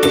Hi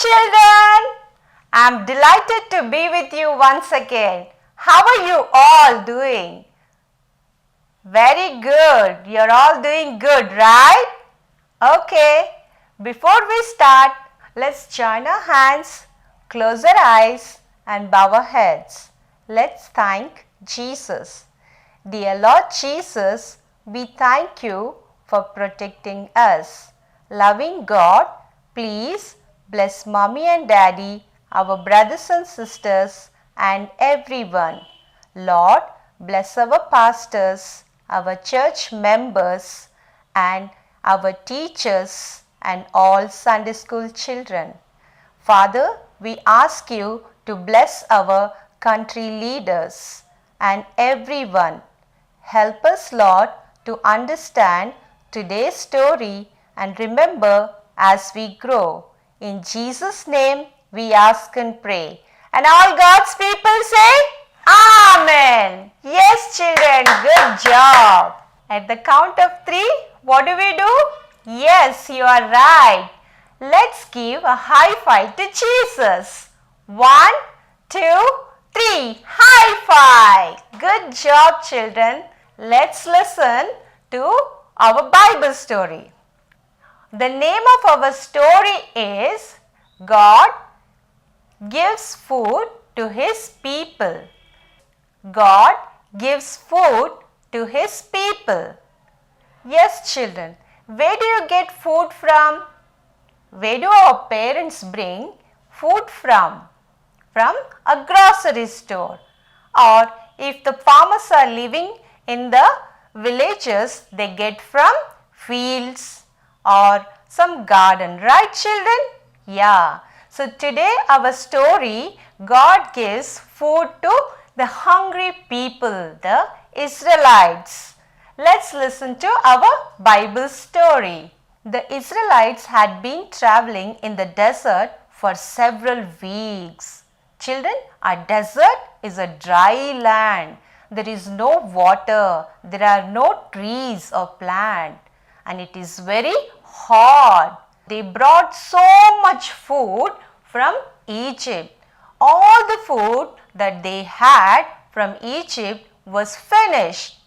children! I'm delighted to be with you once again. How are you all doing? Very good. You're all doing good, right? Okay. Before we start, let's join our hands, close our eyes and bow our heads. Let's thank Jesus. Dear Lord Jesus, we thank you for protecting us. Loving God, please bless mommy and daddy, our brothers and sisters and everyone. Lord, bless our pastors, our church members and our teachers and all Sunday school children. Father, we ask you to bless our country leaders and everyone. Help us, Lord, to understand today's story and remember as we grow. In Jesus' name we ask and pray. And all God's people say, Amen. Yes, children, good job. At the count of 3, what do we do? Yes, you are right. Let's give a high five to Jesus. 1, 2, 3. High five. Good job, children. Let's listen to our Bible story. The name of our story is God gives food to his people. God gives food to his people. Yes, children. Where do you get food from? Where do our parents bring food from? From a grocery store. Or if the farmers are living in the villages, they get from fields or some garden. Right, children? Yeah. So today our story, God gives food to the hungry people, the Israelites. Let's listen to our Bible story. The Israelites had been traveling in the desert for several weeks. Children, a desert is a dry land. There is no water, there are no trees or plant, and it is very hot. They brought so much food from Egypt. All the food that they had from Egypt was finished.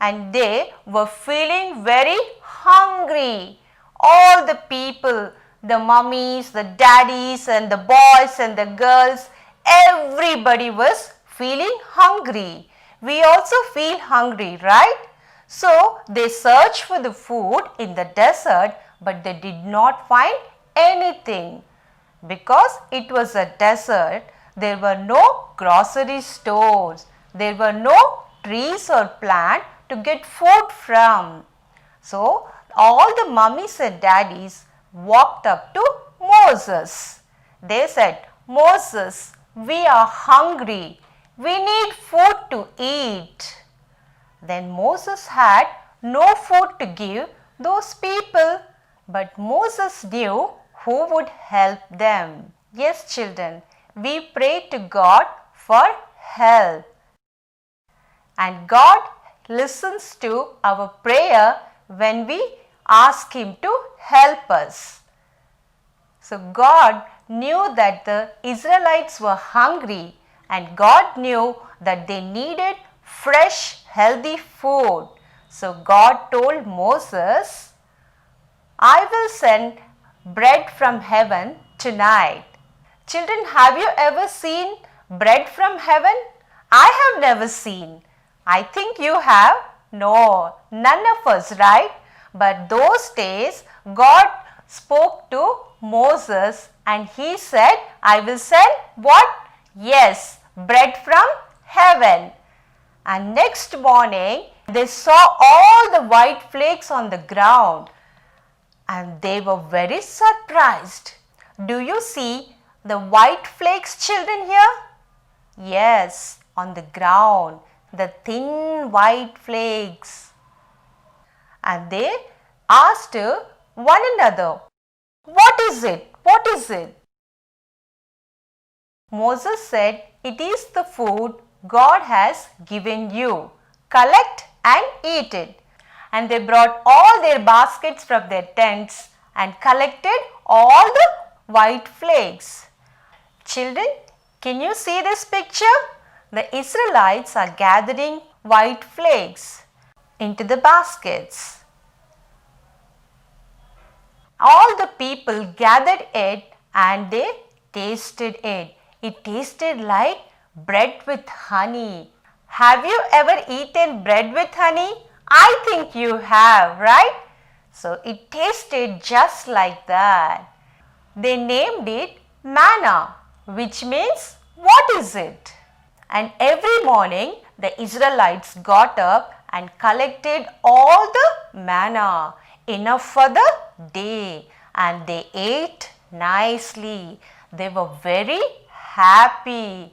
And they were feeling very hungry. All the people, the mummies, the daddies and the boys and the girls, everybody was feeling hungry. We also feel hungry, right? So they searched for the food in the desert, but they did not find anything. Because it was a desert, there were no grocery stores. There were no trees or plants to get food from. So all the mummies and daddies walked up to Moses. They said, Moses, we are hungry. We need food to eat. Then Moses had no food to give those people, but Moses knew who would help them. Yes, children, we pray to God for help. And God listens to our prayer when we ask Him to help us. So God knew that the Israelites were hungry, and God knew that they needed fresh, healthy food. So God told Moses, I will send bread from heaven tonight. Children, have you ever seen bread from heaven? I have never seen. I think you have. No, none of us, right? But those days, God spoke to Moses and he said, I will send what? Yes, bread from heaven. And next morning, they saw all the white flakes on the ground and they were very surprised. Do you see the white flakes, children, here? Yes, on the ground, the thin white flakes. And they asked one another. What is it? What is it? Moses said, it is the food God has given you. Collect and eat it. And they brought all their baskets from their tents and collected all the white flakes. Children, can you see this picture? The Israelites are gathering white flakes into the baskets. All the people gathered it and they tasted it. It tasted like bread with honey. Have you ever eaten bread with honey? I think you have, right? So it tasted just like that. They named it manna, which means what is it? And every morning the Israelites got up and collected all the manna, enough for the day, and they ate nicely. They were very happy.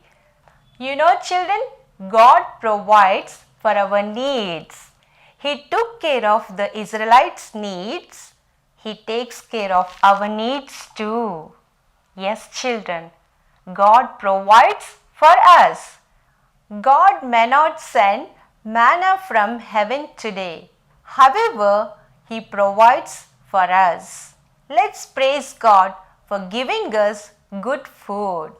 You know, children, God provides for our needs. He took care of the Israelites' needs. He takes care of our needs too. Yes, children, God provides for us. God may not send manna from heaven today. However, He provides for us. Let's praise God for giving us good food.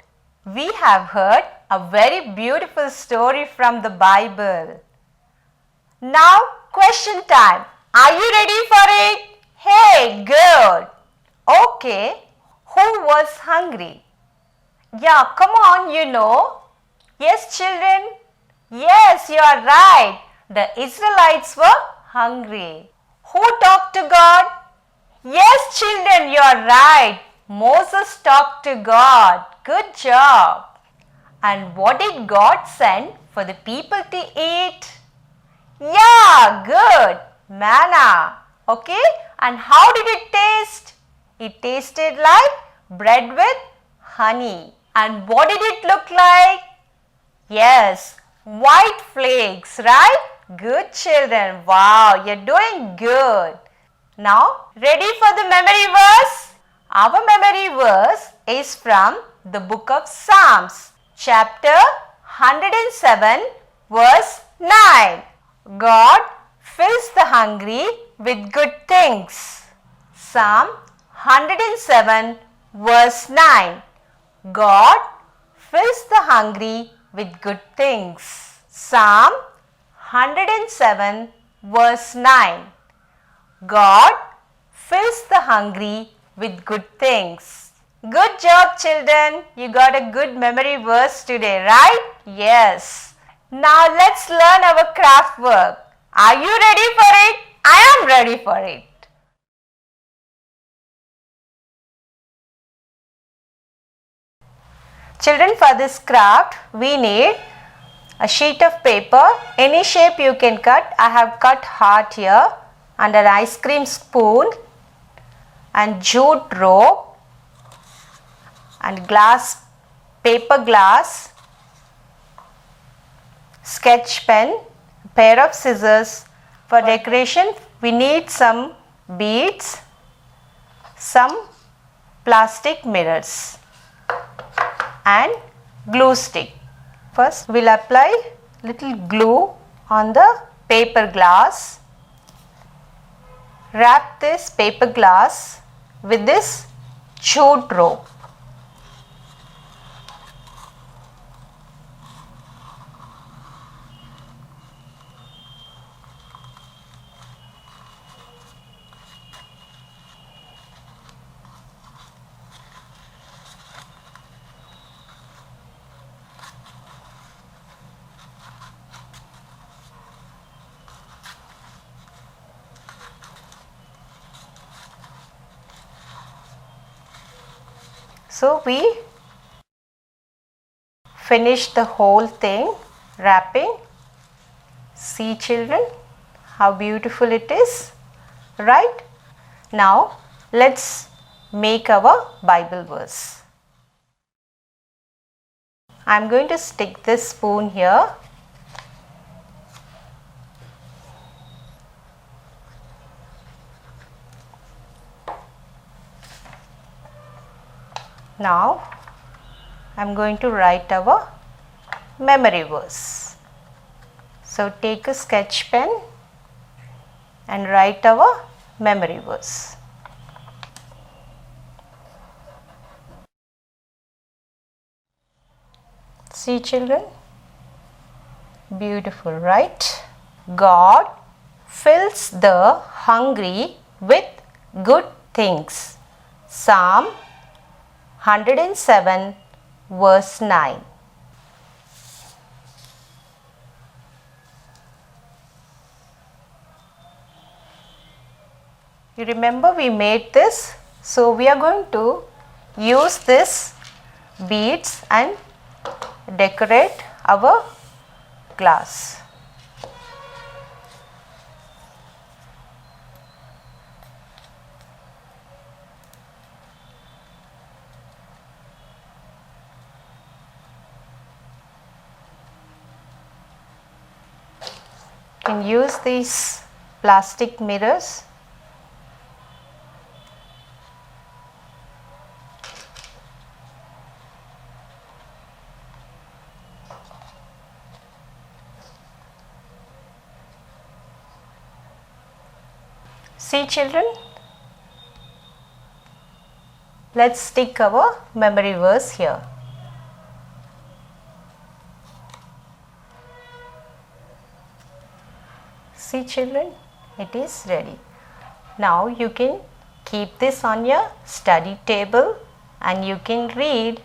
We have heard a very beautiful story from the Bible. Now, question time. Are you ready for it? Hey, good. Okay, who was hungry? Yeah, come on, you know. Yes, children. Yes, you are right. The Israelites were hungry. Who talked to God? Yes, children, you are right. Moses talked to God. Good job. And what did God send for the people to eat? Yeah, good. Manna. Okay, and how did it taste? It tasted like bread with honey. And what did it look like? Yes, white flakes, right? Good children. Wow, you're doing good. Now, ready for the memory verse? Our memory verse is from the book of Psalms, chapter 107, verse 9. God fills the hungry with good things. Psalm 107, verse 9. God fills the hungry with good things. Psalm 107, verse 9. God fills the hungry with good things. Good job, children. You got a good memory verse today, right? Yes. Now let's learn our craft work. Are you ready for it? I am ready for it. Children, for this craft, we need a sheet of paper, any shape you can cut. I have cut heart here, and an ice cream spoon, and jute rope, and glass, paper glass, sketch pen, pair of scissors. For decoration, we need some beads, some plastic mirrors, and glue stick. First, we'll apply little glue on the paper glass. Wrap this paper glass with this jute rope. So we finish the whole thing wrapping. See, children, how beautiful it is, right? Now let's make our Bible verse. I am going to stick this spoon here. Now I am going to write our memory verse. So take a sketch pen and write our memory verse. See children, beautiful, right? God fills the hungry with good things. Psalm 107 verse 9. You remember we made this, so we are going to use this beads and decorate our glass. You can use these plastic mirrors. See children, let's stick our memory verse here. See children, it is ready. Now you can keep this on your study table and you can read.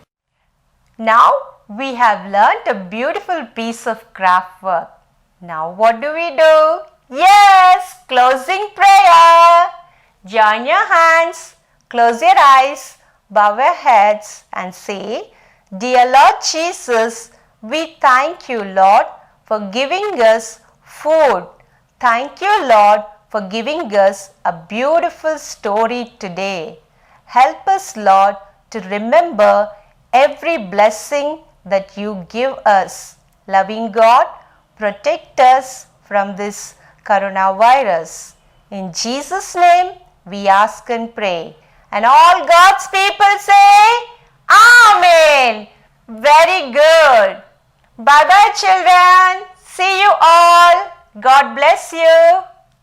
Now we have learnt a beautiful piece of craft work. Now what do we do? Yes, closing prayer. Join your hands, close your eyes, bow your heads and say, Dear Lord Jesus, we thank you, Lord, for giving us food. Thank you, Lord, for giving us a beautiful story today. Help us, Lord, to remember every blessing that you give us. Loving God, protect us from this coronavirus. In Jesus' name, we ask and pray. And all God's people say, Amen. Very good. Bye-bye, children. See you all. God bless you.